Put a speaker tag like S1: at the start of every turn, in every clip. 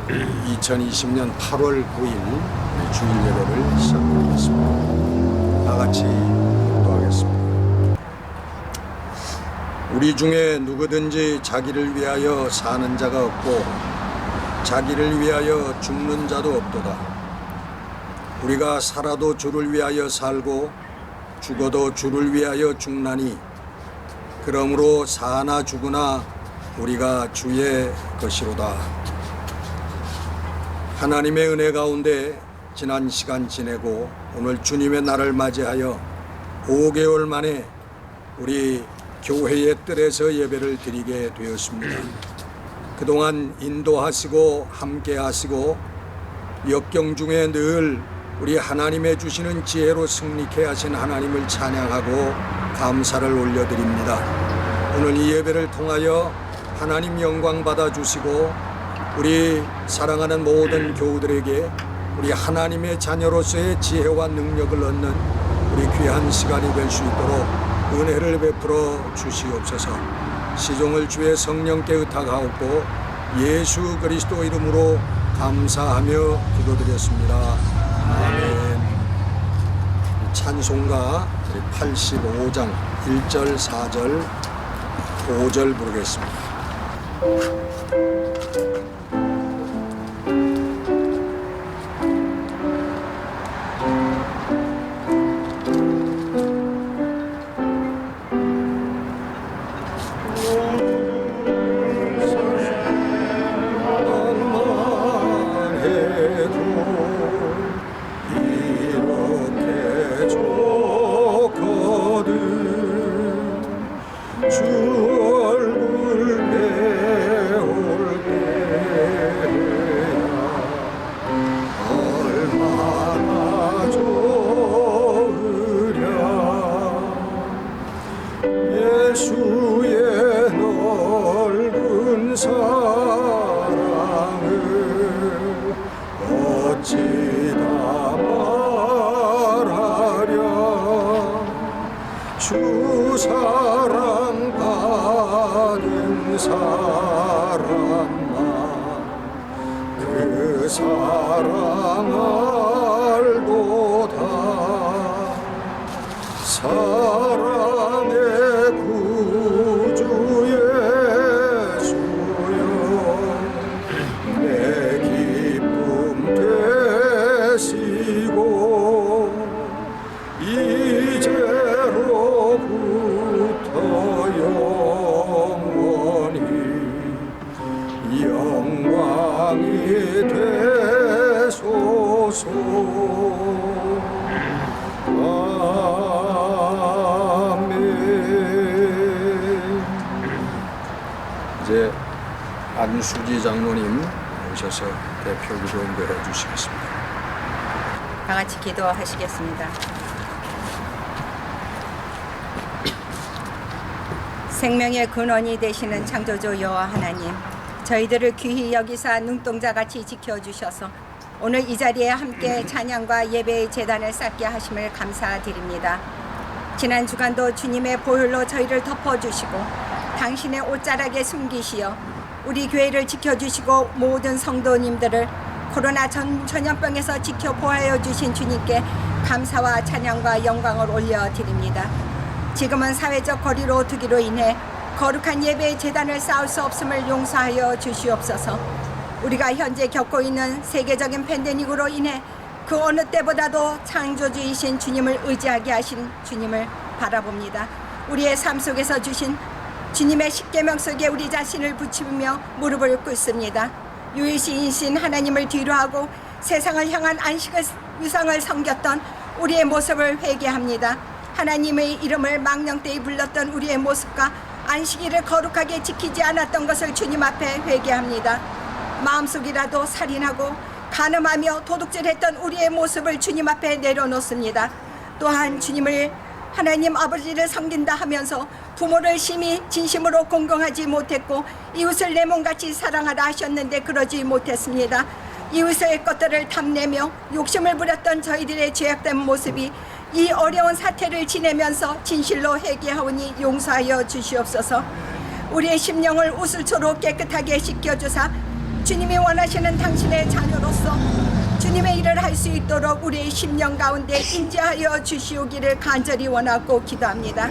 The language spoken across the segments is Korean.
S1: 2020년 8월 9일 주일 예배를 시작하겠습니다. 다 같이 기도하겠습니다. 우리 중에 누구든지 자기를 위하여 사는 자가 없고 자기를 위하여 죽는 자도 없도다. 우리가 살아도 주를 위하여 살고 죽어도 주를 위하여 죽나니 그러므로 사나 죽으나 우리가 주의 것이로다. 하나님의 은혜 가운데 지난 시간 지내고 오늘 주님의 날을 맞이하여 5개월 만에 우리 교회의 뜰에서 예배를 드리게 되었습니다. 그동안 인도하시고 함께 하시고 역경 중에 늘 우리 하나님의 주시는 지혜로 승리케 하신 하나님을 찬양하고 감사를 올려드립니다. 오늘 이 예배를 통하여 하나님 영광 받아주시고 우리 사랑하는 모든 교우들에게 우리 하나님의 자녀로서의 지혜와 능력을 얻는 우리 귀한 시간이 될 수 있도록 은혜를 베풀어 주시옵소서. 시종을 주의 성령께 의탁하옵고 예수 그리스도 이름으로 감사하며 기도드렸습니다. 아멘. 찬송가 85장 1절 4절 5절 부르겠습니다. 예수의 넓은 사랑을 어찌다 말하랴. 주 사랑 받은 사람만 그 사랑 알도다. 사랑의 구주 예수여 내 기쁨 되시고 이제로부터 영원히 영광이 되소서. 이제 안수지 장로님 오셔서 대표 기도 인도해 주시겠습니다.
S2: 다 같이 기도하시겠습니다. 생명의 근원이 되시는 창조주 여호와 하나님, 저희들을 귀히 여기사 눈동자같이 지켜주셔서 오늘 이 자리에 함께 찬양과 예배의 제단을 쌓게 하심을 감사드립니다. 지난 주간도 주님의 보혈로 저희를 덮어주시고 당신의 옷자락에 숨기시어 우리 교회를 지켜주시고 모든 성도님들을 코로나 전염병에서 지켜 보호하여 주신 주님께 감사와 찬양과 영광을 올려드립니다. 지금은 사회적 거리로 두기로 인해 거룩한 예배의 제단을 쌓을 수 없음을 용서하여 주시옵소서. 우리가 현재 겪고 있는 세계적인 팬데믹으로 인해 그 어느 때보다도 창조주이신 주님을 의지하게 하신 주님을 바라봅니다. 우리의 삶 속에서 주신 주님의 십계명 속에 우리 자신을 붙이며 무릎을 꿇습니다. 유일신이신 하나님을 뒤로하고 세상을 향한 안식의 유상을 섬겼던 우리의 모습을 회개합니다. 하나님의 이름을 망령되이 불렀던 우리의 모습과 안식일을 거룩하게 지키지 않았던 것을 주님 앞에 회개합니다. 마음속이라도 살인하고 간음하며 도둑질했던 우리의 모습을 주님 앞에 내려놓습니다. 또한 주님을 하나님 아버지를 섬긴다 하면서 부모를 심히 진심으로 공경하지 못했고 이웃을 내 몸같이 사랑하라 하셨는데 그러지 못했습니다. 이웃의 것들을 탐내며 욕심을 부렸던 저희들의 죄악된 모습이 이 어려운 사태를 지내면서 진실로 회개하오니 용서하여 주시옵소서. 우리의 심령을 우슬초로 깨끗하게 씻겨주사 주님이 원하시는 당신의 자녀로서 주님의 일을 할 수 있도록 우리의 심령 가운데 인자하여 주시오기를 간절히 원하고 기도합니다.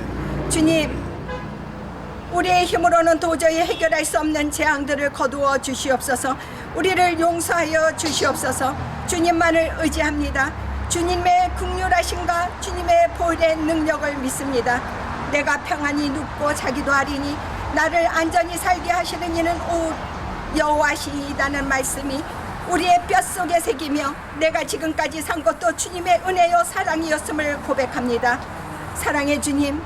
S2: 주님, 우리의 힘으로는 도저히 해결할 수 없는 재앙들을 거두어 주시옵소서. 우리를 용서하여 주시옵소서. 주님만을 의지합니다. 주님의 긍휼하심과 주님의 보혈의 능력을 믿습니다. 내가 평안히 눕고 자기도 하리니 나를 안전히 살게 하시는 이는 오 여호와시이다는 말씀이 우리의 뼛속에 새기며 내가 지금까지 산 것도 주님의 은혜요 사랑이었음을 고백합니다. 사랑의 주님,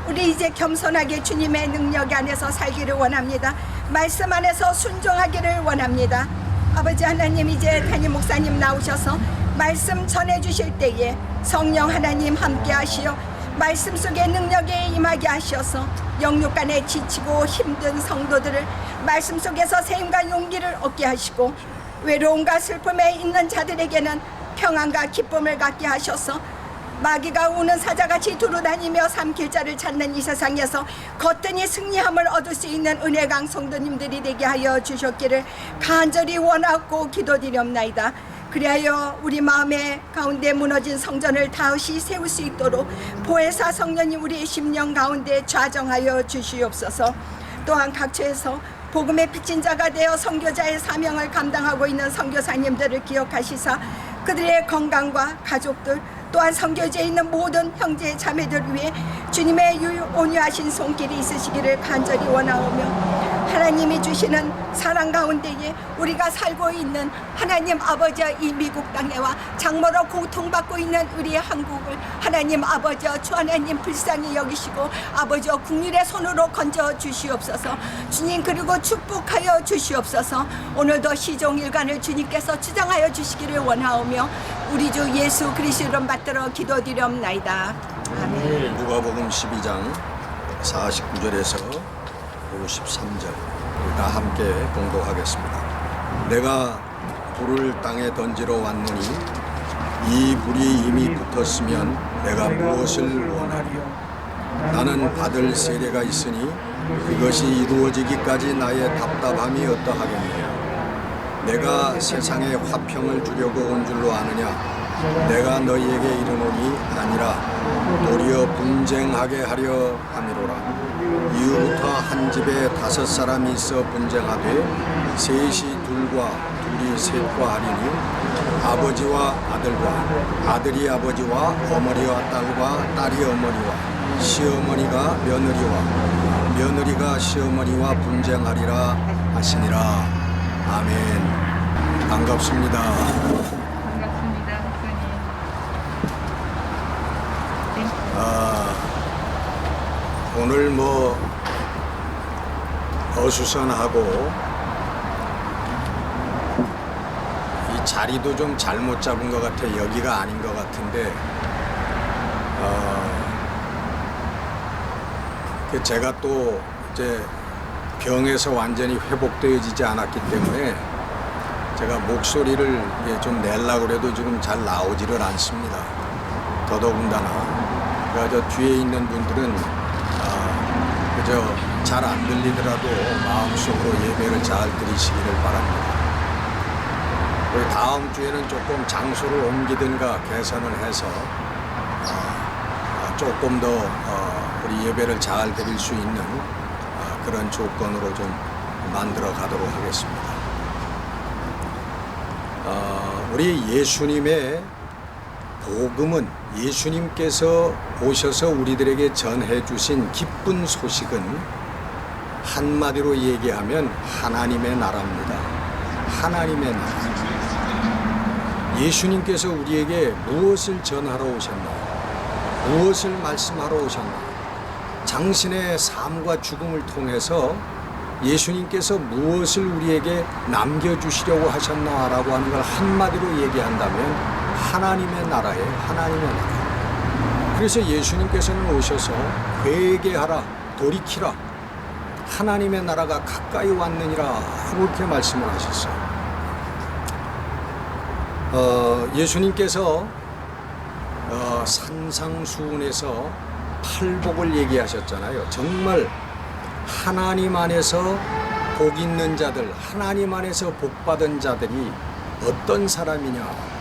S2: 우리 이제 겸손하게 주님의 능력 안에서 살기를 원합니다. 말씀 안에서 순종하기를 원합니다. 아버지 하나님, 이제 담임 목사님 나오셔서 말씀 전해주실 때에 성령 하나님 함께 하시어 말씀 속에 능력에 임하게 하셔서 영육간에 지치고 힘든 성도들을 말씀 속에서 세임과 용기를 얻게 하시고 외로움과 슬픔에 있는 자들에게는 평안과 기쁨을 갖게 하셔서 마귀가 우는 사자같이 두루다니며 삼킬자를 찾는 이 세상에서 거뜬히 승리함을 얻을 수 있는 은혜강 성도님들이 되게 하여 주셨기를 간절히 원하고 기도드리옵나이다. 그리하여 우리 마음의 가운데 무너진 성전을 다시 세울 수 있도록 보혜사 성령이 우리의 심령 가운데 좌정하여 주시옵소서. 또한 각처에서 복음의 빚진 자가 되어 선교자의 사명을 감당하고 있는 선교사님들을 기억하시사 그들의 건강과 가족들 또한 선교지에 있는 모든 형제 자매들 위해 주님의 온유하신 손길이 있으시기를 간절히 원하오며 하나님이 주시는 사랑 가운데에 우리가 살고 있는 하나님 아버지의 이 미국 땅에와 장모로 고통받고 있는 우리의 한국을 하나님 아버지 주 하나님 불쌍히 여기시고 아버지 국민의 손으로 건져 주시옵소서. 주님, 그리고 축복하여 주시옵소서. 오늘도 시종일관을 주님께서 주장하여 주시기를 원하오며 우리 주 예수 그리스도로 받들어 기도드리옵나이다. 아멘.
S1: 누가복음 12장 49절에서 53절 다 함께 봉독하겠습니다. 내가 불을 땅에 던지러 왔노니 이 불이 이미 붙었으면 내가 무엇을 원하리요? 나는 받을 세례가 있으니 그것이 이루어지기까지 나의 답답함이 어떠하겠느냐? 내가 세상에 화평을 주려고 온 줄로 아느냐? 내가 너희에게 이르노니 아니라 도리어 분쟁하게 하려 함이로라. 이후부터 한 집에 5사람이 있어 분쟁하되 셋이 둘과 둘이 셋과 하리니 아버지와 아들과 아들이 아버지와 어머니와 딸과 딸이 어머니와 시어머니가 며느리와 며느리가 시어머니와 분쟁하리라 하시니라. 아멘. 반갑습니다.
S3: 반갑습니다, 목사님.
S1: 오늘 뭐 어수선하고 이 자리도 좀 잘못 잡은 것 같아. 여기가 아닌 것 같은데 제가 또 이제 병에서 완전히 회복되어지지 않았기 때문에 제가 목소리를 좀 내려고 해도 지금 잘 나오지를 않습니다. 더더군다나 저 뒤에 있는 분들은 그저 잘 안 들리더라도 마음속으로 예배를 잘 드리시기를 바랍니다. 우리 다음 주에는 조금 장소를 옮기든가 개선을 해서 조금 더 우리 예배를 잘 드릴 수 있는 그런 조건으로 좀 만들어 가도록 하겠습니다. 우리 예수님의 복음은 예수님께서 오셔서 우리들에게 전해 주신 기쁜 소식은 한마디로 얘기하면 하나님의 나라입니다. 하나님의 나라. 예수님께서 우리에게 무엇을 전하러 오셨나요? 무엇을 말씀하러 오셨나요? 당신의 삶과 죽음을 통해서 예수님께서 무엇을 우리에게 남겨주시려고 하셨나라고 하는 걸 한마디로 얘기한다면 하나님의 나라예요. 하나님의 나라. 그래서 예수님께서는 오셔서 회개하라, 돌이키라, 하나님의 나라가 가까이 왔느니라 그렇게 말씀을 하셨어요. 예수님께서 산상수훈에서 팔복을 얘기하셨잖아요. 정말 하나님 안에서 복 있는 자들, 하나님 안에서 복 받은 자들이 어떤 사람이냐?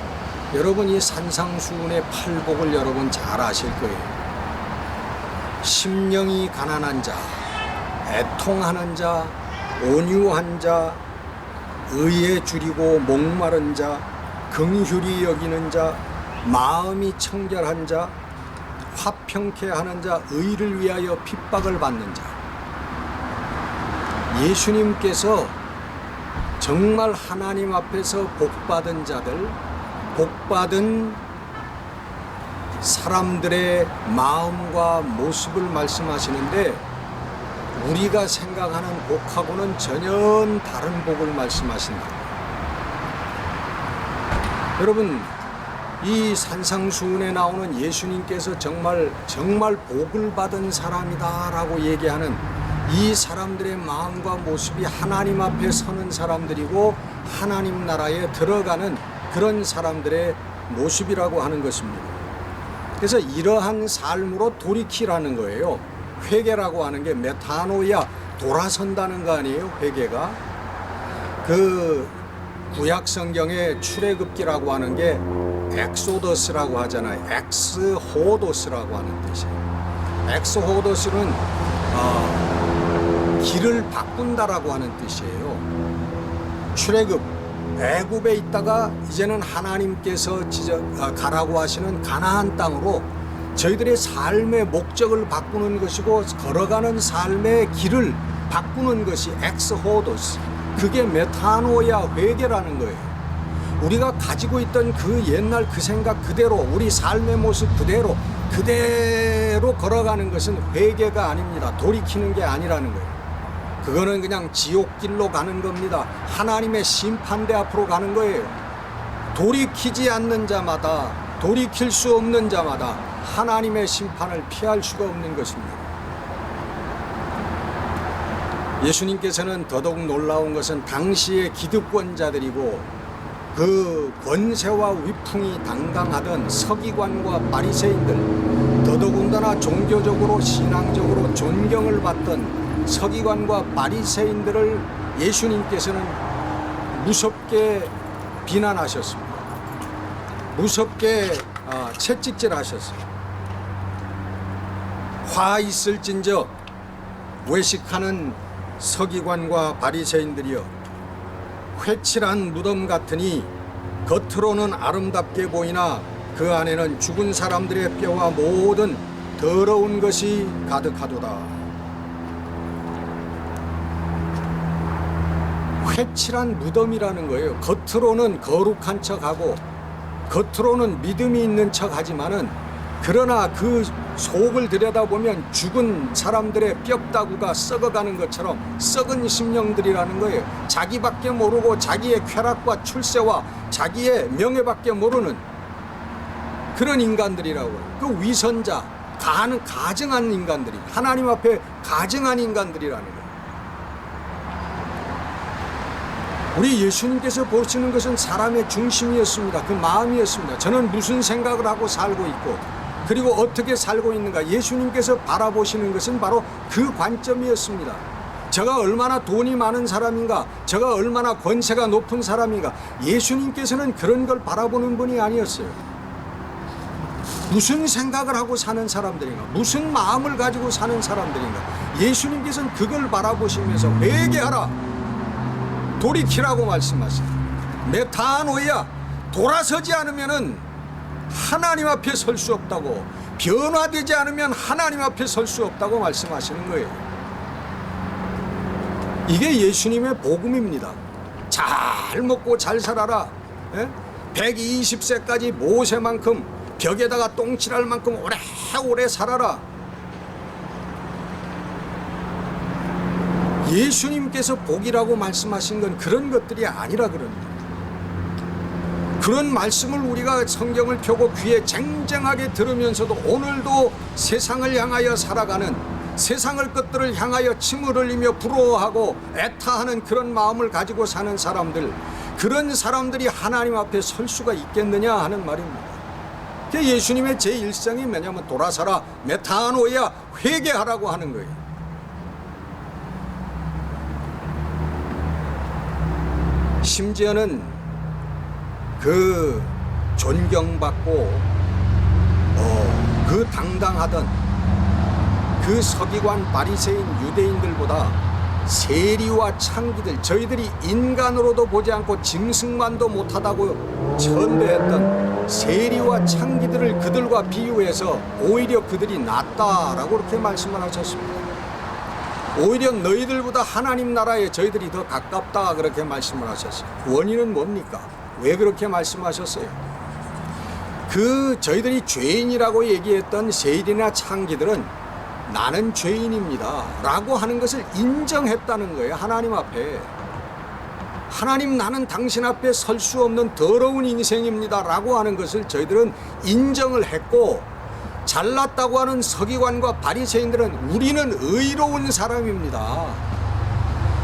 S1: 여러분 이 산상수훈의 팔복을 여러분 잘 아실 거예요. 심령이 가난한 자, 애통하는 자, 온유한 자, 의에 줄이고 목마른 자, 긍휼히 여기는 자, 마음이 청결한 자, 화평케 하는 자, 의를 위하여 핍박을 받는 자. 예수님께서 정말 하나님 앞에서 복받은 자들, 복받은 사람들의 마음과 모습을 말씀하시는데 우리가 생각하는 복하고는 전혀 다른 복을 말씀하신다. 여러분 이 산상수훈에 나오는 예수님께서 정말 복을 받은 사람이다라고 얘기하는 이 사람들의 마음과 모습이 하나님 앞에 서는 사람들이고 하나님 나라에 들어가는 그런 사람들의 모습이라고 하는 것입니다. 그래서 이러한 삶으로 돌이키라는 거예요. 회개라고 하는 게 메타노이아, 돌아선다는 거 아니에요, 회개가? 그 구약 성경의 출애굽기라고 하는 게 엑소더스라고 하잖아요. 엑스호도스라고 하는 뜻이에요. 엑스호도스는 길을 바꾼다라고 하는 뜻이에요. 출애굽, 애굽에 있다가 이제는 하나님께서 가라고 하시는 가나안 땅으로 저희들의 삶의 목적을 바꾸는 것이고 걸어가는 삶의 길을 바꾸는 것이 엑스호도스, 그게 메타노야, 회개라는 거예요. 우리가 가지고 있던 그 옛날 그 생각 그대로, 우리 삶의 모습 그대로 걸어가는 것은 회개가 아닙니다. 돌이키는 게 아니라는 거예요. 그거는 그냥 지옥길로 가는 겁니다. 하나님의 심판대 앞으로 가는 거예요. 돌이키지 않는 자마다, 돌이킬 수 없는 자마다 하나님의 심판을 피할 수가 없는 것입니다. 예수님께서는 더더욱 놀라운 것은 당시의 기득권자들이고 그 권세와 위풍이 당당하던 서기관과 바리새인들, 더더군다나 종교적으로 신앙적으로 존경을 받던 서기관과 바리새인들을 예수님께서는 무섭게 비난하셨습니다. 무섭게 채찍질하셨어요. 화 있을진저 외식하는 서기관과 바리새인들이여, 회칠한 무덤 같으니 겉으로는 아름답게 보이나 그 안에는 죽은 사람들의 뼈와 모든 더러운 것이 가득하도다. 회칠한 무덤이라는 거예요. 겉으로는 거룩한 척하고 겉으로는 믿음이 있는 척하지만은 그러나 그 속을 들여다보면 죽은 사람들의 뼈다구가 썩어가는 것처럼 썩은 심령들이라는 거예요. 자기밖에 모르고 자기의 쾌락과 출세와 자기의 명예밖에 모르는 그런 인간들이라고 해요. 그 위선자, 가증한 인간들이, 하나님 앞에 가증한 인간들이라는 거예요. 우리 예수님께서 보시는 것은 사람의 중심이었습니다. 그 마음이었습니다. 저는 무슨 생각을 하고 살고 있고 그리고 어떻게 살고 있는가, 예수님께서 바라보시는 것은 바로 그 관점이었습니다. 제가 얼마나 돈이 많은 사람인가, 제가 얼마나 권세가 높은 사람인가, 예수님께서는 그런 걸 바라보는 분이 아니었어요. 무슨 생각을 하고 사는 사람들인가, 무슨 마음을 가지고 사는 사람들인가, 예수님께서는 그걸 바라보시면서 회개하라, 돌이키라고 말씀하세요. 메타노이아, 돌아서지 않으면은 하나님 앞에 설 수 없다고, 변화되지 않으면 하나님 앞에 설 수 없다고 말씀하시는 거예요. 이게 예수님의 복음입니다. 잘 먹고 잘 살아라. 120세까지 모세만큼 벽에다가 똥칠할 만큼 오래오래 살아라. 예수님께서 복이라고 말씀하신 건 그런 것들이 아니라 그럽니다. 그런 말씀을 우리가 성경을 펴고 귀에 쟁쟁하게 들으면서도 오늘도 세상을 향하여 살아가는, 세상을 것들을 향하여 침을 흘리며 부러워하고 애타하는 그런 마음을 가지고 사는 사람들, 그런 사람들이 하나님 앞에 설 수가 있겠느냐 하는 말입니다. 예수님의 제1성이 뭐냐면 돌아서라, 메타노이아, 회개하라고 하는 거예요. 심지어는 그 존경받고 그 당당하던 그 서기관 바리새인 유대인들보다 세리와 창기들, 저희들이 인간으로도 보지 않고 짐승만도 못하다고 전대했던 세리와 창기들을 그들과 비유해서 오히려 그들이 낫다라고 그렇게 말씀을 하셨습니다. 오히려 너희들보다 하나님 나라에 저희들이 더 가깝다 그렇게 말씀을 하셨어요. 원인은 뭡니까? 왜 그렇게 말씀하셨어요? 그 저희들이 죄인이라고 얘기했던 세리나 창기들은 나는 죄인입니다 라고 하는 것을 인정했다는 거예요. 하나님 앞에. 하나님, 나는 당신 앞에 설 수 없는 더러운 인생입니다 라고 하는 것을 저희들은 인정을 했고, 잘났다고 하는 서기관과 바리새인들은 우리는 의로운 사람입니다,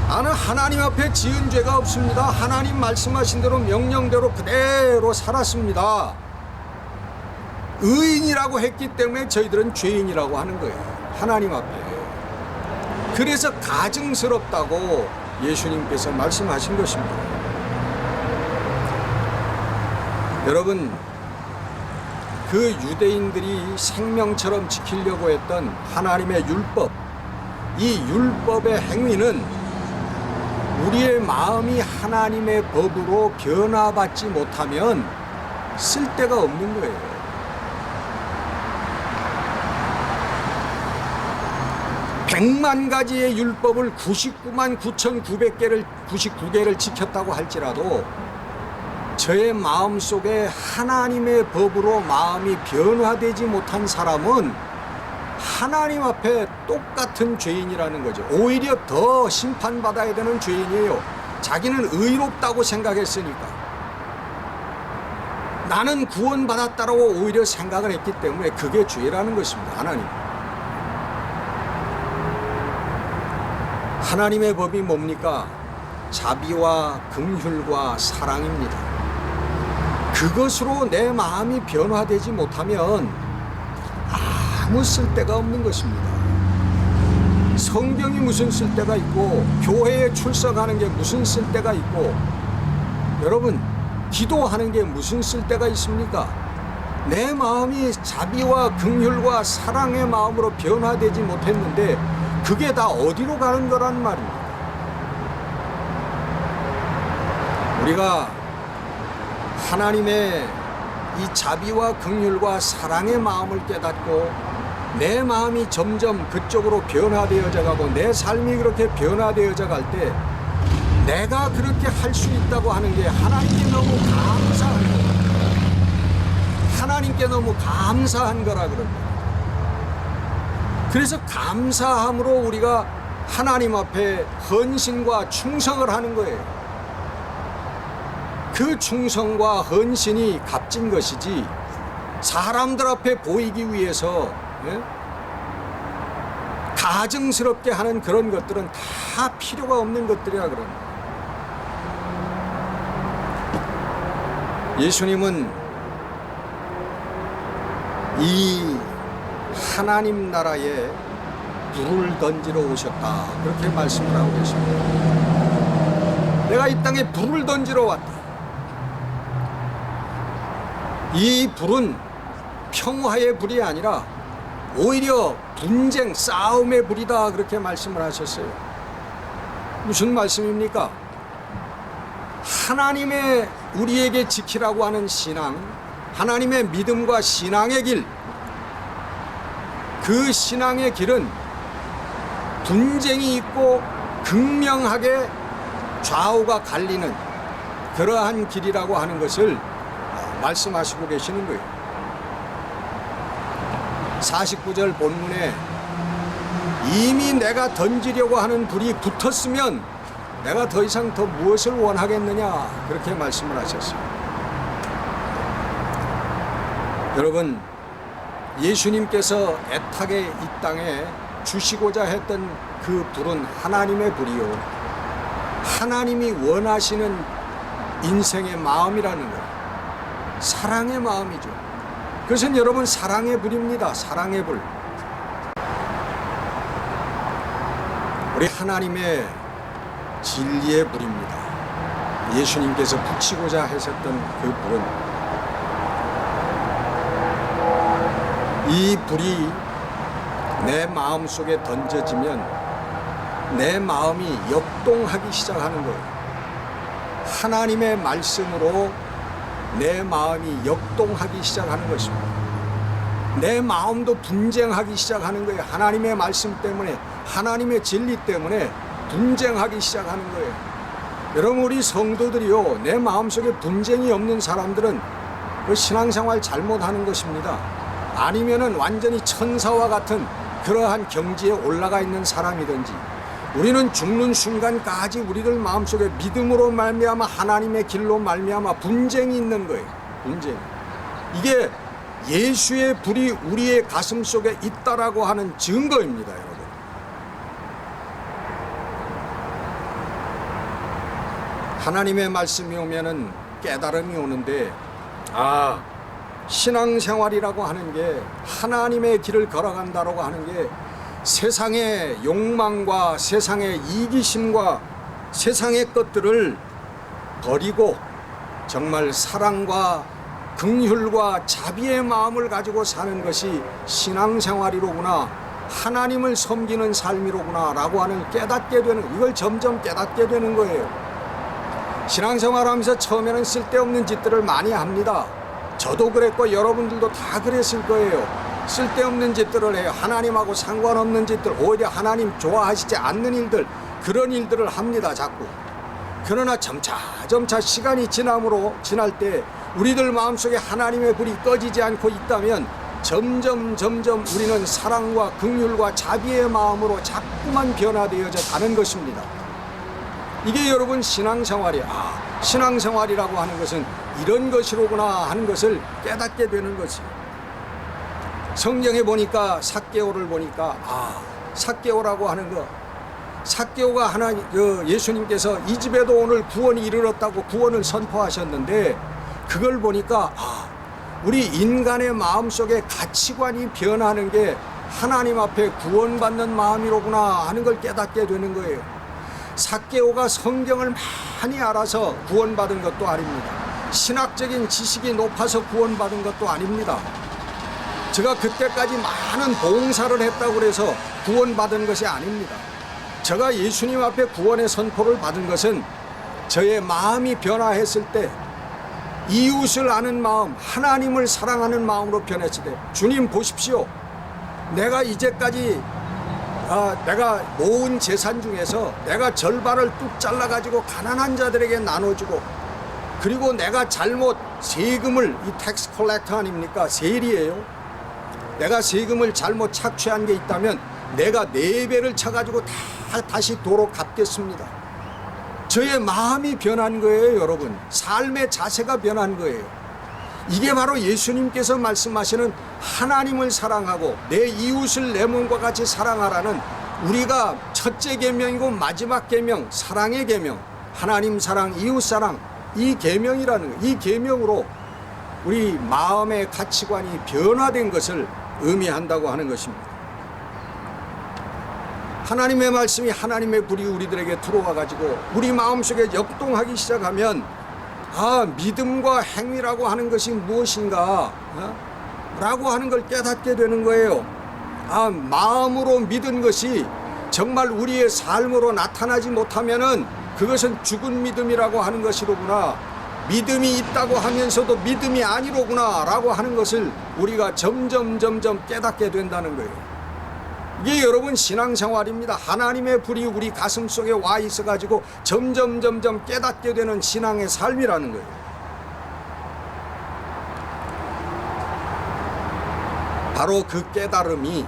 S1: 나는 하나님 앞에 지은 죄가 없습니다, 하나님 말씀하신 대로 명령대로 그대로 살았습니다, 의인이라고 했기 때문에 저희들은 죄인이라고 하는 거예요, 하나님 앞에. 그래서 가증스럽다고 예수님께서 말씀하신 것입니다. 여러분, 그 유대인들이 생명처럼 지키려고 했던 하나님의 율법, 이 율법의 행위는 우리의 마음이 하나님의 법으로 변화받지 못하면 쓸데가 없는 거예요. 백만 가지의 율법을 99만 9,999개를 지켰다고 할지라도 저의 마음 속에 하나님의 법으로 마음이 변화되지 못한 사람은 하나님 앞에 똑같은 죄인이라는 거죠. 오히려 더 심판받아야 되는 죄인이에요. 자기는 의롭다고 생각했으니까. 나는 구원받았다라고 오히려 생각을 했기 때문에 그게 죄라는 것입니다. 하나님의 법이 뭡니까? 자비와 긍휼과 사랑입니다. 그것으로 내 마음이 변화되지 못하면 아무 쓸데가 없는 것입니다. 성경이 무슨 쓸데가 있고, 교회에 출석하는 게 무슨 쓸데가 있고, 여러분, 기도하는 게 무슨 쓸데가 있습니까? 내 마음이 자비와 긍휼과 사랑의 마음으로 변화되지 못했는데 그게 다 어디로 가는 거란 말입니다. 우리가 하나님의 이 자비와 긍휼과 사랑의 마음을 깨닫고 내 마음이 점점 그쪽으로 변화되어져 가고 내 삶이 그렇게 변화되어져 갈 때 내가 그렇게 할 수 있다고 하는 게 하나님께 너무 감사한 거라. 하나님께 너무 감사한 거라 그럽니다. 그래서 감사함으로 우리가 하나님 앞에 헌신과 충성을 하는 거예요. 그 충성과 헌신이 값진 것이지 사람들 앞에 보이기 위해서 가증스럽게 하는 그런 것들은 다 필요가 없는 것들이라 그럽니다. 예수님은 이 하나님 나라에 불을 던지러 오셨다 그렇게 말씀을 하고 계십니다. 내가 이 땅에 불을 던지러 왔다. 이 불은 평화의 불이 아니라 오히려 분쟁, 싸움의 불이다 그렇게 말씀을 하셨어요. 무슨 말씀입니까? 하나님의 우리에게 지키라고 하는 신앙, 하나님의 믿음과 신앙의 길, 그 신앙의 길은 분쟁이 있고 극명하게 좌우가 갈리는 그러한 길이라고 하는 것을 말씀하시고 계시는 거예요. 49절 본문에 이미 내가 던지려고 하는 불이 붙었으면 내가 더 이상 더 무엇을 원하겠느냐 그렇게 말씀을 하셨어요. 여러분, 예수님께서 애타게 이 땅에 주시고자 했던 그 불은 하나님의 불이요, 하나님이 원하시는 인생의 마음이라는 거예요. 사랑의 마음이죠. 그것은 여러분 사랑의 불입니다. 사랑의 불. 우리 하나님의 진리의 불입니다. 예수님께서 붙이고자 하셨던 그 불은 이 불이 내 마음속에 던져지면 내 마음이 역동하기 시작하는 거예요. 하나님의 말씀으로 내 마음이 역동하기 시작하는 것입니다. 내 마음도 분쟁하기 시작하는 거예요. 하나님의 말씀 때문에, 하나님의 진리 때문에 분쟁하기 시작하는 거예요. 여러분, 우리 성도들이요, 내 마음속에 분쟁이 없는 사람들은 그 신앙생활 잘못하는 것입니다. 아니면은 완전히 천사와 같은 그러한 경지에 올라가 있는 사람이든지, 우리는 죽는 순간까지 우리들 마음속에 믿음으로 말미암아 하나님의 길로 말미암아 분쟁이 있는 거예요. 분쟁. 이게 예수의 불이 우리의 가슴 속에 있다라고 하는 증거입니다, 여러분. 하나님의 말씀이 오면은 깨달음이 오는데, 신앙생활이라고 하는 게, 하나님의 길을 걸어간다라고 하는 게 세상의 욕망과 세상의 이기심과 세상의 것들을 버리고 정말 사랑과 긍휼과 자비의 마음을 가지고 사는 것이 신앙생활이로구나, 하나님을 섬기는 삶이로구나 라고 하는 깨닫게 되는, 이걸 점점 깨닫게 되는 거예요. 신앙생활하면서 처음에는 쓸데없는 짓들을 많이 합니다. 저도 그랬고 여러분들도 다 그랬을 거예요. 쓸데없는 짓들을 해요. 하나님하고 상관없는 짓들, 오히려 하나님 좋아하시지 않는 일들, 그런 일들을 합니다, 자꾸. 그러나 점차 시간이 지날 때 우리들 마음속에 하나님의 불이 꺼지지 않고 있다면 점점 우리는 사랑과 긍휼과 자비의 마음으로 자꾸만 변화되어져 가는 것입니다. 이게 여러분 신앙생활이야. 신앙생활이라고 하는 것은 이런 것이로구나 하는 것을 깨닫게 되는 거지. 성경에 보니까 삭개오를 보니까 삭개오라고 하는 거, 삭개오가 예수님께서 이 집에도 오늘 구원이 이르렀다고 구원을 선포하셨는데, 그걸 보니까 우리 인간의 마음속에 가치관이 변하는 게 하나님 앞에 구원받는 마음이로구나 하는 걸 깨닫게 되는 거예요. 삭개오가 성경을 많이 알아서 구원받은 것도 아닙니다. 신학적인 지식이 높아서 구원받은 것도 아닙니다. 제가 그때까지 많은 봉사를 했다고 해서 구원받은 것이 아닙니다. 제가 예수님 앞에 구원의 선포를 받은 것은 저의 마음이 변화했을 때 이웃을 아는 마음, 하나님을 사랑하는 마음으로 변했을 때, 주님 보십시오, 내가 이제까지 내가 모은 재산 중에서 내가 절반을 뚝 잘라가지고 가난한 자들에게 나눠주고, 그리고 내가 잘못 세금을, 이 텍스 컬렉터 아닙니까? 세리예요. 내가 세금을 잘못 착취한 게 있다면 내가 4배를 쳐가지고 다시 도로 갚겠습니다. 저의 마음이 변한 거예요, 여러분. 삶의 자세가 변한 거예요. 이게 바로 예수님께서 말씀하시는 하나님을 사랑하고 내 이웃을 내 몸과 같이 사랑하라는, 우리가 첫째 계명이고 마지막 계명, 사랑의 계명, 하나님 사랑, 이웃 사랑, 이 계명이라는 거, 이 계명으로 우리 마음의 가치관이 변화된 것을 의미한다고 하는 것입니다. 하나님의 말씀이, 하나님의 불이 우리들에게 들어와 가지고 우리 마음속에 역동하기 시작하면 믿음과 행위라고 하는 것이 무엇인가 라고 하는 걸 깨닫게 되는 거예요. 마음으로 믿은 것이 정말 우리의 삶으로 나타나지 못하면은 그것은 죽은 믿음이라고 하는 것이로구나, 믿음이 있다고 하면서도 믿음이 아니로구나 라고 하는 것을 우리가 점점 깨닫게 된다는 거예요. 이게 여러분 신앙생활입니다. 하나님의 불이 우리 가슴 속에 와 있어 가지고 점점 깨닫게 되는 신앙의 삶이라는 거예요. 바로 그 깨달음이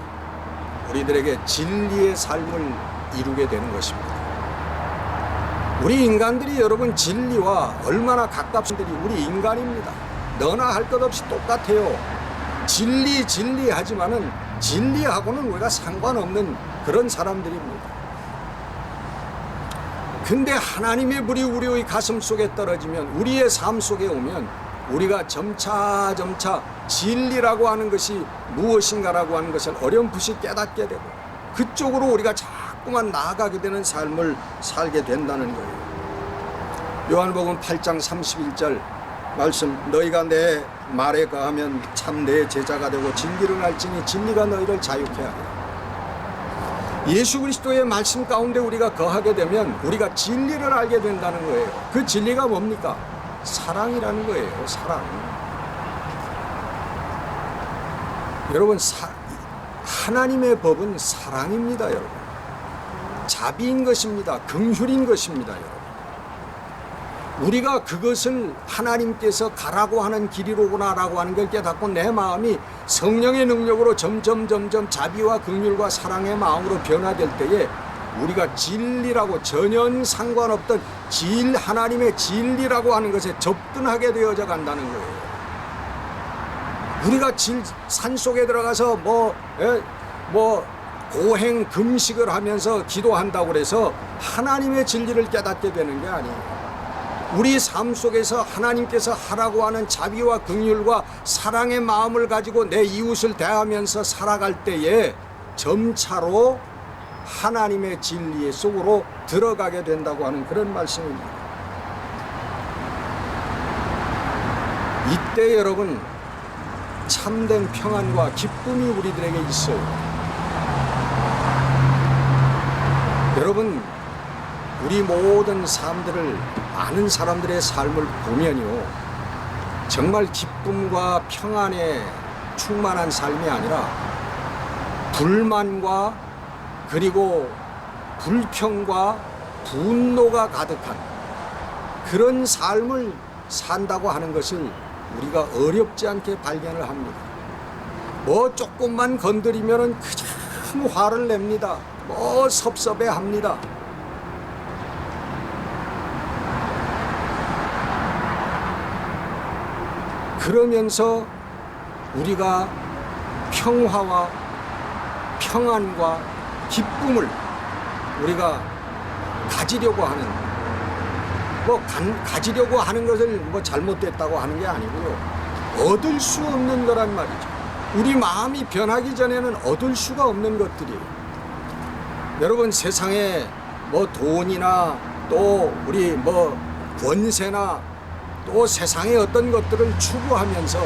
S1: 우리들에게 진리의 삶을 이루게 되는 것입니다. 우리 인간들이 여러분 진리와 얼마나 가깝은들이 우리 인간입니다. 너나 할 것 없이 똑같아요. 진리 하지만은 진리하고는 우리가 상관없는 그런 사람들입니다. 근데 하나님의 불이 우리의 가슴 속에 떨어지면, 우리의 삶 속에 오면 우리가 점차 진리라고 하는 것이 무엇인가라고 하는 것을 어렴풋이 깨닫게 되고 그쪽으로 우리가 자꾸만 나아가게 되는 삶을 살게 된다는 거예요. 요한복음 8장 31절 말씀, 너희가 내 말에 거하면 참 내 제자가 되고 진리를 알지니 진리가 너희를 자유케 하리라. 예수 그리스도의 말씀 가운데 우리가 거하게 되면 우리가 진리를 알게 된다는 거예요. 그 진리가 뭡니까? 사랑이라는 거예요. 사랑. 여러분, 하나님의 법은 사랑입니다. 여러분, 자비인 것입니다. 긍휼인 것입니다. 여러분, 우리가 그것을 하나님께서 가라고 하는 길이로구나라고 하는 걸 깨닫고 내 마음이 성령의 능력으로 점점 자비와 긍휼과 사랑의 마음으로 변화될 때에 우리가 진리라고 전혀 상관없던 하나님의 진리라고 하는 것에 접근하게 되어져 간다는 거예요. 우리가 산속에 들어가서 고행 금식을 하면서 기도한다고 그래서 하나님의 진리를 깨닫게 되는 게 아니에요. 우리 삶 속에서 하나님께서 하라고 하는 자비와 긍휼과 사랑의 마음을 가지고 내 이웃을 대하면서 살아갈 때에 점차로 하나님의 진리 속으로 들어가게 된다고 하는 그런 말씀입니다. 이때 여러분, 참된 평안과 기쁨이 우리들에게 있어요. 여러분, 우리 모든 사람들을, 많은 사람들의 삶을 보면요, 정말 기쁨과 평안에 충만한 삶이 아니라 불만과 그리고 불평과 분노가 가득한 그런 삶을 산다고 하는 것을 우리가 어렵지 않게 발견을 합니다. 뭐 조금만 건드리면은 큰 화를 냅니다. 뭐 섭섭해 합니다. 그러면서 우리가 평화와 평안과 기쁨을 우리가 가지려고 하는, 가지려고 하는 것을 잘못됐다고 하는 게 아니고요, 얻을 수 없는 거란 말이죠. 우리 마음이 변하기 전에는 얻을 수가 없는 것들이에요. 여러분, 세상에 돈이나 또 우리 권세나 또 세상의 어떤 것들을 추구하면서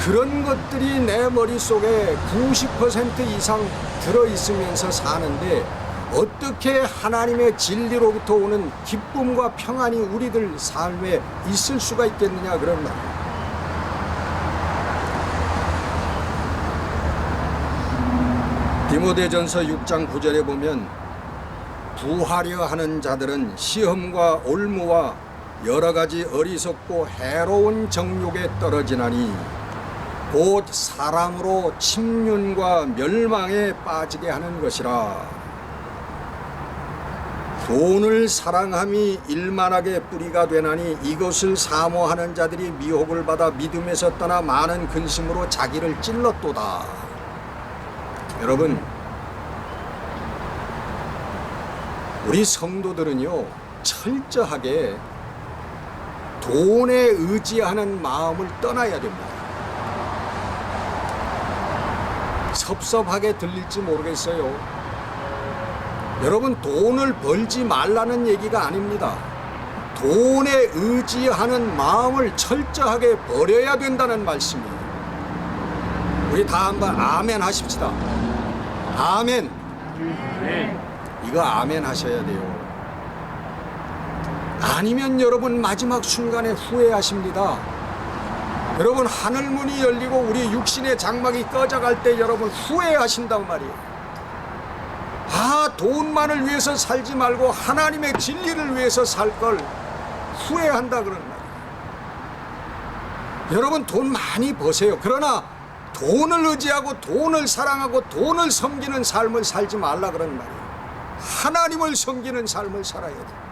S1: 그런 것들이 내 머릿속에 90% 이상 들어있으면서 사는데 어떻게 하나님의 진리로부터 오는 기쁨과 평안이 우리들 삶에 있을 수가 있겠느냐, 그런 말이에요. 디모데전서 6장 9절에 보면 부하려 하는 자들은 시험과 올무와 여러 가지 어리석고 해로운 정욕에 떨어지나니 곧 사람으로 침륜과 멸망에 빠지게 하는 것이라. 돈을 사랑함이 일만하게 뿌리가 되나니 이것을 사모하는 자들이 미혹을 받아 믿음에서 떠나 많은 근심으로 자기를 찔렀도다. 여러분, 우리 성도들은요, 철저하게 돈에 의지하는 마음을 떠나야 됩니다. 섭섭하게 들릴지 모르겠어요. 여러분, 돈을 벌지 말라는 얘기가 아닙니다. 돈에 의지하는 마음을 철저하게 버려야 된다는 말씀이에요. 우리 다 한번 아멘 하십시다. 아멘. 이거 아멘 하셔야 돼요. 아니면 여러분 마지막 순간에 후회하십니다. 여러분, 하늘문이 열리고 우리 육신의 장막이 꺼져갈 때 여러분 후회하신단 말이에요. 돈만을 위해서 살지 말고 하나님의 진리를 위해서 살 걸 후회한다, 그런 말이에요. 여러분, 돈 많이 버세요. 그러나 돈을 의지하고 돈을 사랑하고 돈을 섬기는 삶을 살지 말라, 그런 말이에요. 하나님을 섬기는 삶을 살아야 돼요.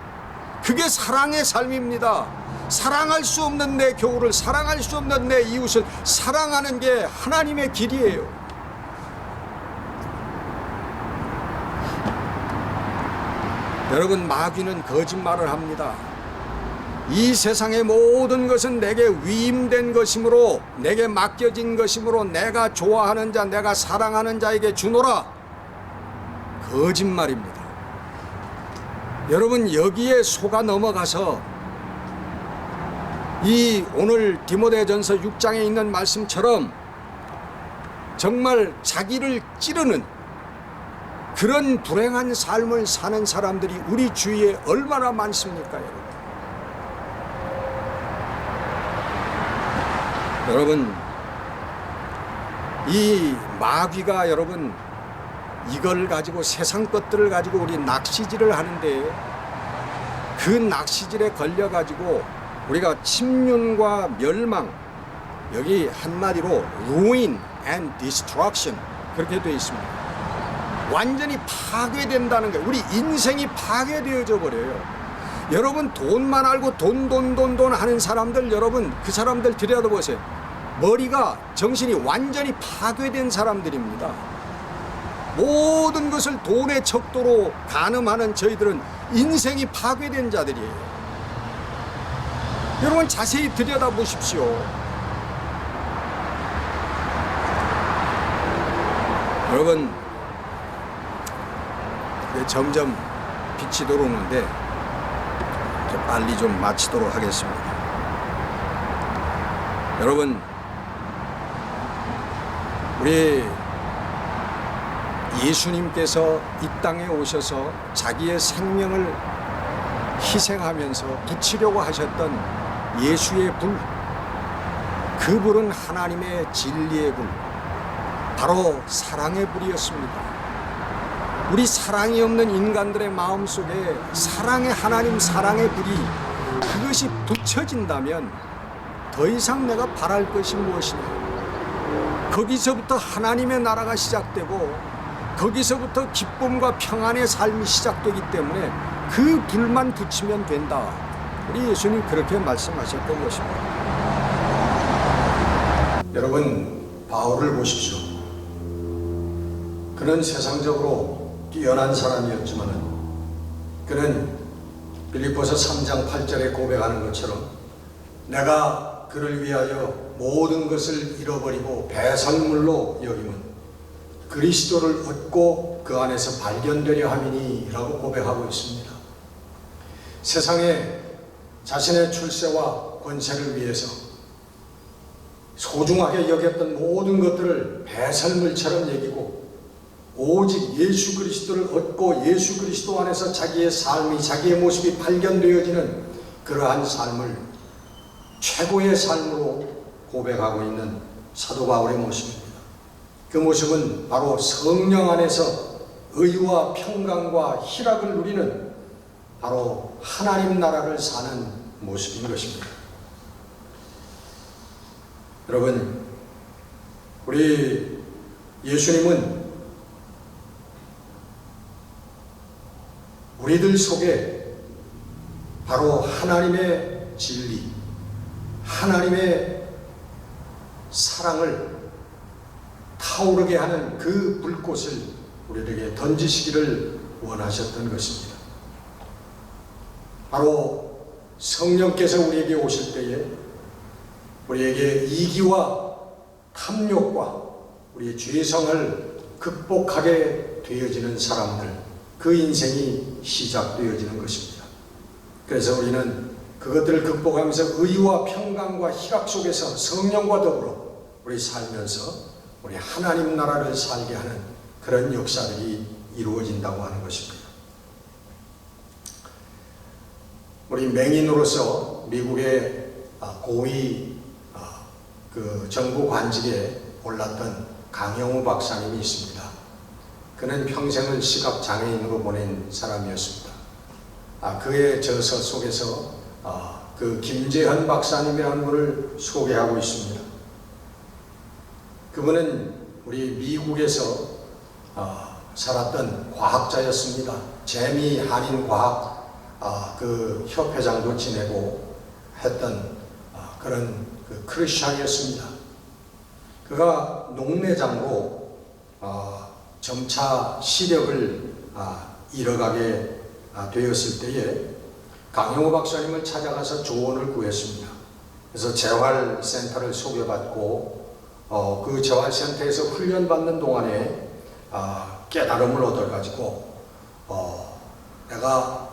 S1: 그게 사랑의 삶입니다. 사랑할 수 없는 내 교우를, 사랑할 수 없는 내 이웃을 사랑하는 게 하나님의 길이에요. 여러분, 마귀는 거짓말을 합니다. 이 세상의 모든 것은 내게 위임된 것이므로, 내게 맡겨진 것이므로 내가 좋아하는 자, 내가 사랑하는 자에게 주노라. 거짓말입니다. 여러분, 여기에 속아 넘어가서 이 오늘 디모데전서 6장에 있는 말씀처럼 정말 자기를 찌르는 그런 불행한 삶을 사는 사람들이 우리 주위에 얼마나 많습니까, 여러분? 여러분, 이 마귀가 여러분 이걸 가지고 세상 것들을 가지고 우리 낚시질을 하는데 그 낚시질에 걸려 가지고 우리가 침륜과 멸망, 여기 한마디로 ruin and destruction 그렇게 되어 있습니다. 완전히 파괴된다는 거예요. 우리 인생이 파괴되어져 버려요. 여러분 돈만 알고 돈 하는 사람들, 여러분 그 사람들 들여다보세요. 머리가 정신이 완전히 파괴된 사람들입니다. 모든 것을 돈의 척도로 가늠하는 저희들은 인생이 파괴된 자들이에요. 여러분 자세히 들여다보십시오. 여러분 점점 빛이 들어오는데 빨리 좀 마치도록 하겠습니다. 여러분 우리 예수님께서 이 땅에 오셔서 자기의 생명을 희생하면서 붙이려고 하셨던 예수의 불, 그 불은 하나님의 진리의 불, 바로 사랑의 불이었습니다. 우리 사랑이 없는 인간들의 마음속에 사랑의 하나님, 사랑의 불이 그것이 붙여진다면 더 이상 내가 바랄 것이 무엇이냐. 거기서부터 하나님의 나라가 시작되고 거기서부터 기쁨과 평안의 삶이 시작되기 때문에 그 불만 붙이면 된다. 우리 예수님 그렇게 말씀하셨던 것입니다. 여러분 바울을 보십시오. 그는 세상적으로 뛰어난 사람이었지만 그는 빌립보서 3장 8절에 고백하는 것처럼 내가 그를 위하여 모든 것을 잃어버리고 배설물로 여김은 그리스도를 얻고 그 안에서 발견되려 함이니 라고 고백하고 있습니다. 세상에 자신의 출세와 권세를 위해서 소중하게 여겼던 모든 것들을 배설물처럼 여기고 오직 예수 그리스도를 얻고 예수 그리스도 안에서 자기의 삶이, 자기의 모습이 발견되어지는 그러한 삶을 최고의 삶으로 고백하고 있는 사도 바울의 모습입니다. 그 모습은 바로 성령 안에서 의와 평강과 희락을 누리는 바로 하나님 나라를 사는 모습인 것입니다. 여러분, 우리 예수님은 우리들 속에 바로 하나님의 진리, 하나님의 사랑을 타오르게 하는 그 불꽃을 우리에게 던지시기를 원하셨던 것입니다. 바로 성령께서 우리에게 오실 때에 우리에게 이기와 탐욕과 우리의 죄성을 극복하게 되어지는 사람들, 그 인생이 시작되어지는 것입니다. 그래서 우리는 그것들을 극복하면서 의와 평강과 희락 속에서 성령과 더불어 우리 살면서 우리 하나님 나라를 살게 하는 그런 역사들이 이루어진다고 하는 것입니다. 우리 맹인으로서 미국의 고위 그 정부 관직에 올랐던 강영우 박사님이 있습니다. 그는 평생을 시각장애인으로 보낸 사람이었습니다. 그의 저서 속에서 그 김재현 박사님이라는 분을 소개하고 있습니다. 그분은 우리 미국에서 살았던 과학자였습니다. 재미 한인과학 그 협회장도 지내고 했던 그런 그 크리스찬이었습니다. 그가 농내장으로 점차 시력을 잃어가게 되었을 때에 강영호 박사님을 찾아가서 조언을 구했습니다. 그래서 재활센터를 소개받고 그 재활센터에서 훈련받는 동안에 깨달음을 얻어가지고 내가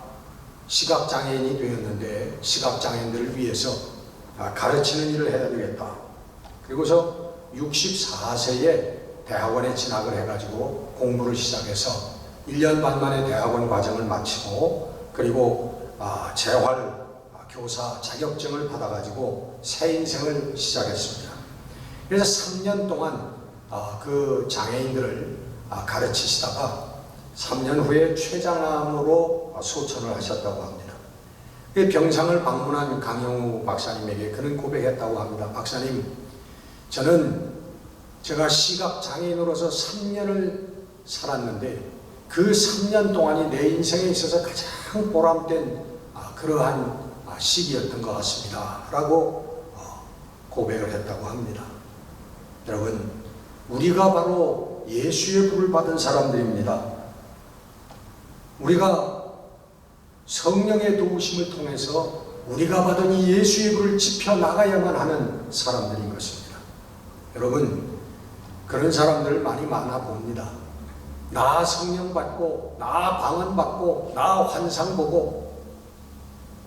S1: 시각장애인이 되었는데 시각장애인들을 위해서 가르치는 일을 해야 되겠다. 그리고서 64세에 대학원에 진학을 해가지고 공부를 시작해서 1년 반 만에 대학원 과정을 마치고 그리고 재활 교사 자격증을 받아가지고 새 인생을 시작했습니다. 그래서 3년 동안 그 장애인들을 가르치시다가 3년 후에 췌장암으로 소천을 하셨다고 합니다. 병상을 방문한 강영우 박사님에게 그는 고백했다고 합니다. 박사님, 제가 시각 장애인으로서 3년을 살았는데 그 3년 동안이 내 인생에 있어서 가장 보람된 그러한 시기였던 것 같습니다. 라고 고백을 했다고 합니다. 여러분, 우리가 바로 예수의 부를 받은 사람들입니다. 우리가 성령의 도우심을 통해서 우리가 받은 이 예수의 부를 지펴나가야만 하는 사람들인 것입니다. 여러분, 그런 사람들 많이 많아 봅니다. 나 성령 받고, 나 방언 받고, 나 환상 보고.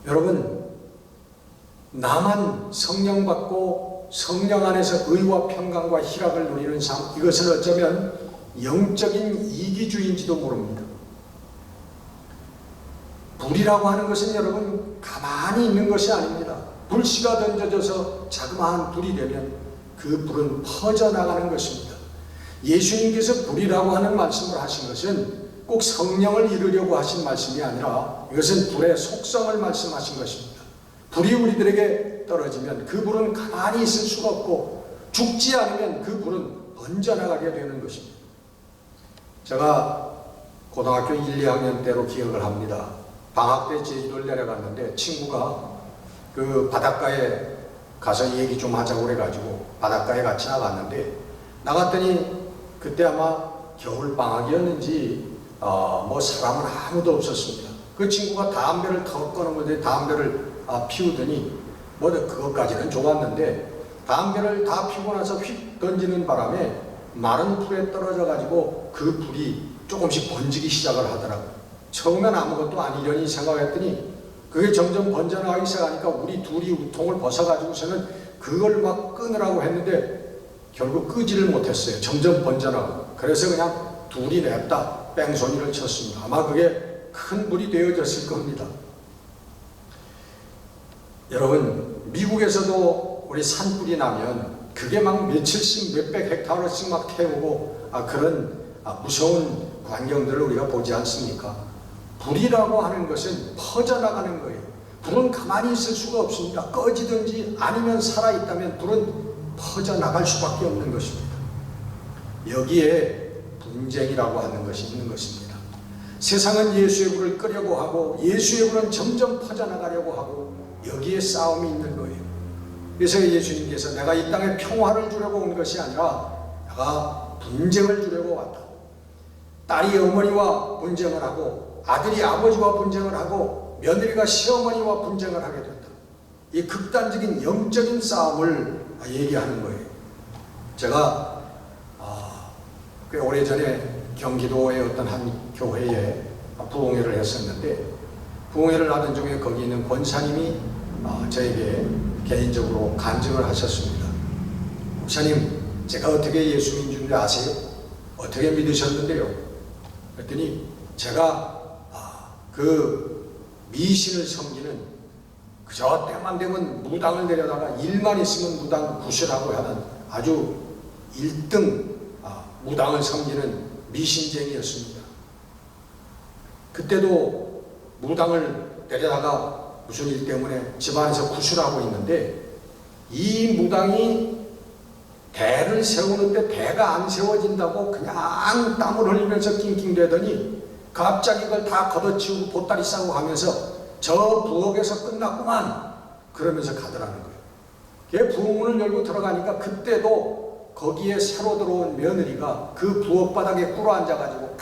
S1: 여러분, 나만 성령 받고 성령 안에서 의와 평강과 희락을 누리는 삶, 이것은 어쩌면 영적인 이기주의인지도 모릅니다. 불이라고 하는 것은 여러분 가만히 있는 것이 아닙니다. 불씨가 던져져서 자그마한 불이 되면 그 불은 퍼져나가는 것입니다. 예수님께서 불이라고 하는 말씀을 하신 것은 꼭 성령을 이루려고 하신 말씀이 아니라 이것은 불의 속성을 말씀하신 것입니다. 불이 우리들에게 떨어지면 그 불은 가만히 있을 수가 없고 죽지 않으면 그 불은 번져나가게 되는 것입니다. 제가 고등학교 1, 2학년 때로 기억을 합니다. 방학 때 제주도를 내려갔는데 친구가 그 바닷가에 가서 얘기 좀 하자고 그래가지고 바닷가에 같이 나갔는데 나갔더니 그때 아마 겨울 방학이었는지 뭐 사람은 아무도 없었습니다. 그 친구가 담배를 더 꺼내는데 담배를 피우더니 뭐 그것까지는 좋았는데 담배를 다 피우고 나서 휙 던지는 바람에 마른 풀에 떨어져 가지고 그 불이 조금씩 번지기 시작을 하더라고요. 처음엔 아무것도 아니려니 생각했더니 그게 점점 번져나가기 시작하니까 우리 둘이 우통을 벗어가지고서는 그걸 막 끊으라고 했는데 결국 끄지를 못했어요. 점점 번져나가고. 그래서 그냥 둘이 냅다 뺑소니를 쳤습니다. 아마 그게 큰 불이 되어졌을 겁니다. 여러분, 미국에서도 우리 산불이 나면 그게 막 며칠씩 몇백 헥타르씩 막 태우고 그런 무서운 광경들을 우리가 보지 않습니까? 불이라고 하는 것은 퍼져나가는 거예요. 불은 가만히 있을 수가 없습니다. 꺼지든지 아니면 살아있다면 불은 퍼져나갈 수밖에 없는 것입니다. 여기에 분쟁이라고 하는 것이 있는 것입니다. 세상은 예수의 불을 끄려고 하고 예수의 불은 점점 퍼져나가려고 하고 여기에 싸움이 있는 거예요. 그래서 예수님께서 내가 이 땅에 평화를 주려고 온 것이 아니라 내가 분쟁을 주려고 왔다. 딸이 어머니와 분쟁을 하고 아들이 아버지와 분쟁을 하고 며느리가 시어머니와 분쟁을 하게 된다. 이 극단적인 영적인 싸움을 얘기하는 거예요. 제가 꽤 오래전에 경기도의 어떤 한 교회에 부흥회를 했었는데 부흥회를 하던 중에 거기 있는 권사님이 저에게 개인적으로 간증을 하셨습니다. 목사님, 제가 어떻게 예수인 줄 아세요? 어떻게 믿으셨는데요? 그랬더니 제가 그 미신을 섬기는 그저 때만 되면 무당을 내려다가 일만 있으면 무당 구실하고 하는 아주 1등 무당을 섬기는 미신쟁이였습니다. 그때도 무당을 데려다가 무슨 일 때문에 집안에서 구실하고 있는데 이 무당이 대를 세우는데 대가 안 세워진다고 그냥 땀을 흘리면서 낑낑대더니 갑자기 그걸 다 걷어치우고 보따리 싸고 하면서 저 부엌에서 끝났구만 그러면서 가더라는 거예요. 걔 부엌문을 열고 들어가니까 그때도 거기에 새로 들어온 며느리가 그 부엌 바닥에 꿇어앉아가지고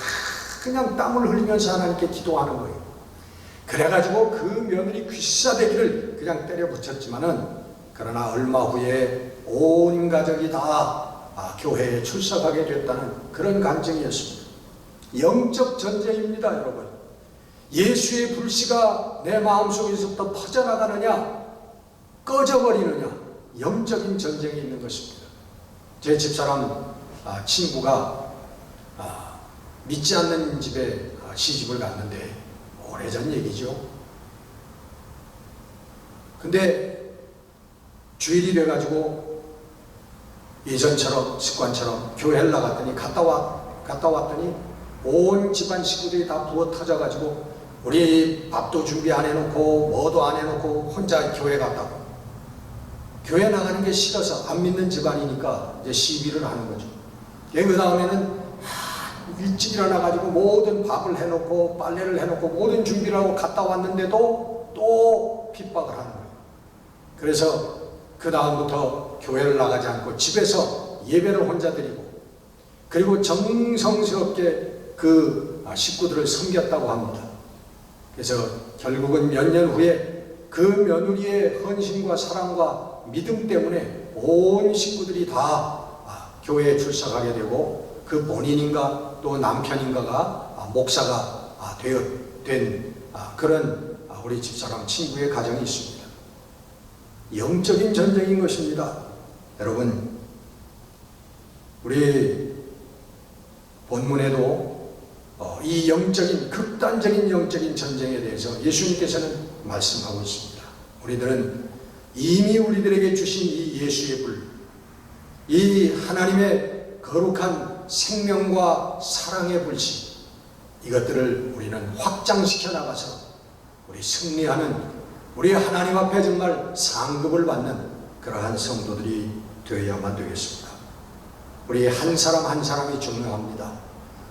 S1: 그냥 땀을 흘리면서 하나님께 기도하는 거예요. 그래가지고 그 며느리 귀싸대기를 그냥 때려 붙였지만은 그러나 얼마 후에 온 가족이 다 교회에 출석하게 됐다는 그런 간증이었습니다. 영적 전쟁입니다, 여러분. 예수의 불씨가 내 마음속에서부터 퍼져나가느냐 꺼져버리느냐, 영적인 전쟁이 있는 것입니다. 제 집사람 친구가 믿지 않는 집에 시집을 갔는데 오래전 얘기죠. 근데 주일이 돼가지고 예전처럼 습관처럼 교회를 나갔더니 갔다 왔더니 온 집안 식구들이 다 부어 터져가지고 우리 밥도 준비 안 해놓고 뭐도 안 해놓고 혼자 교회 갔다고. 교회 나가는 게 싫어서 안 믿는 집안이니까 이제 시비를 하는 거죠. 그 다음에는 일찍 일어나가지고 모든 밥을 해놓고 빨래를 해놓고 모든 준비를 하고 갔다 왔는데도 또 핍박을 하는 거예요. 그래서 그 다음부터 교회를 나가지 않고 집에서 예배를 혼자 드리고 그리고 정성스럽게 그 식구들을 섬겼다고 합니다. 그래서 결국은 몇 년 후에 그 며느리의 헌신과 사랑과 믿음 때문에 온 식구들이 다 교회에 출석하게 되고 그 본인인가 또 남편인가가 목사가 된 그런 우리 집사람 친구의 가정이 있습니다. 영적인 전쟁인 것입니다. 여러분, 우리 본문에도 이 영적인 극단적인 영적인 전쟁에 대해서 예수님께서는 말씀하고 있습니다. 우리들은 이미 우리들에게 주신 이 예수의 불, 이 하나님의 거룩한 생명과 사랑의 불씨, 이것들을 우리는 확장시켜 나가서 우리 승리하는, 우리 하나님 앞에 정말 상급을 받는 그러한 성도들이 되어야만 되겠습니다. 우리 한 사람 한 사람이 중요합니다.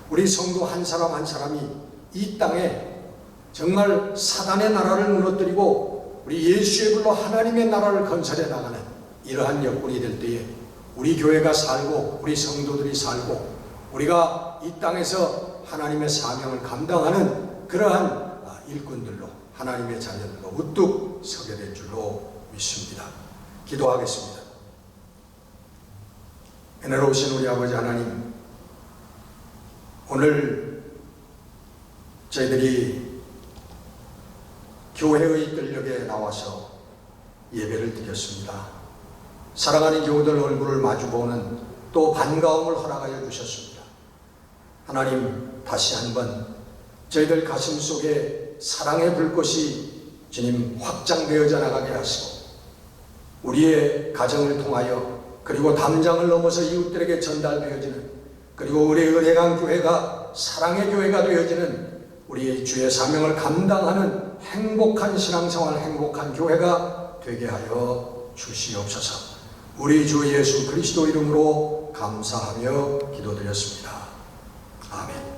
S1: 우리 성도 한 사람 한 사람이 이 땅에 정말 사단의 나라를 무너뜨리고 우리 예수의 불로 하나님의 나라를 건설해 나가는 이러한 여건이 될 때에 우리 교회가 살고 우리 성도들이 살고 우리가 이 땅에서 하나님의 사명을 감당하는 그러한 일꾼들로, 하나님의 자녀들로 우뚝 서게 될 줄로 믿습니다. 기도하겠습니다. 은혜로우신 우리 아버지 하나님, 오늘 저희들이 교회의 들녘에 나와서 예배를 드렸습니다. 사랑하는 교우들 얼굴을 마주보는 또 반가움을 허락하여 주셨습니다. 하나님, 다시 한번 저희들 가슴 속에 사랑의 불꽃이 주님 확장되어져 나가게 하시고 우리의 가정을 통하여 그리고 담장을 넘어서 이웃들에게 전달되어지는, 그리고 우리 은혜강 교회가 사랑의 교회가 되어지는 우리의 주의 사명을 감당하는 행복한 신앙생활, 행복한 교회가 되게 하여 주시옵소서. 우리 주 예수 그리스도 이름으로 감사하며 기도드렸습니다. 아멘.